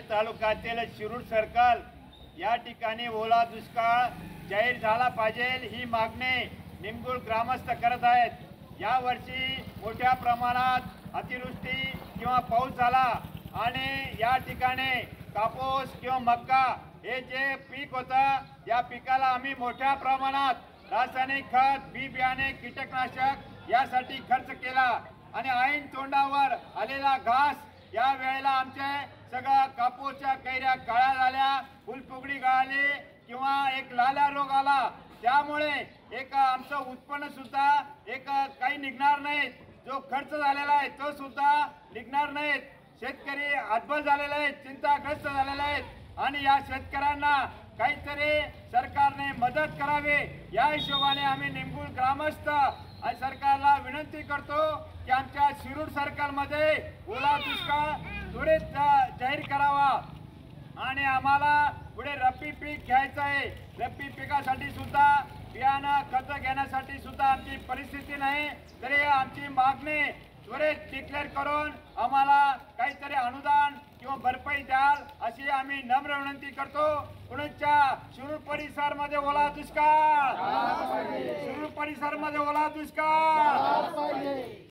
तालुक्यातील शिरूर सर्कल या ठिकाणी ओला दुष्काळ जाहीर झाला पाहिजे ही मागणी निमगुळ ग्रामस्थ करत आहेत। या वर्षी मोठ्या प्रमाणात अतिवृष्टी किंवा पाऊस झाला आणि या ठिकाणी कापूस किंवा मक्का हे जे पीक होतं या पिकाला आम्ही मोठ्या प्रमाणात रासायनिक खत बी बियाणे कीटकनाशक यासाठी खर्च केला आणि ऐन तोंडावर आलेला घास या वेळेला आमचे सगळ्या कापूसच्या कैऱ्या काळ्या झाल्या, फुलफुगडी गळाली किंवा एक लाल्या रोग आला। त्यामुळे एक आमचं उत्पन्न सुद्धा एक काही निघणार नाही, जो खर्च झालेला आहे तो सुद्धा निघणार नाही। शेतकरी हतबल झालेले आहेत, चिंताग्रस्त झालेले आहेत आणि या शेतकऱ्यांना काहीतरी सरकारने मदत करावी या हिशोबाने आम्ही निमगुळ ग्रामस्थ आणि सरकारला विनंती करतो की आमच्या शिरूर सर्कल मध्ये ओला दुष्काळ त्वरित जाहीर करावा आणि आम्हाला पुढे रब्बी पीक घ्यायचं आहे। रब्बी पिकासाठी सुद्धा बियाणं खत घेण्यासाठी सुद्धा आमची परिस्थिती नाही, तरी आमची मागणी त्वरित डिक्लेअर करून आम्हाला काहीतरी अनुदान किंवा भरपाई द्याल अशी आम्ही नम्र विनंती करतो। पुण्याच्या शिरूर परिसर मध्ये ओला दुष्काळ, शिरूर परिसर मध्ये ओला दुष्काळ।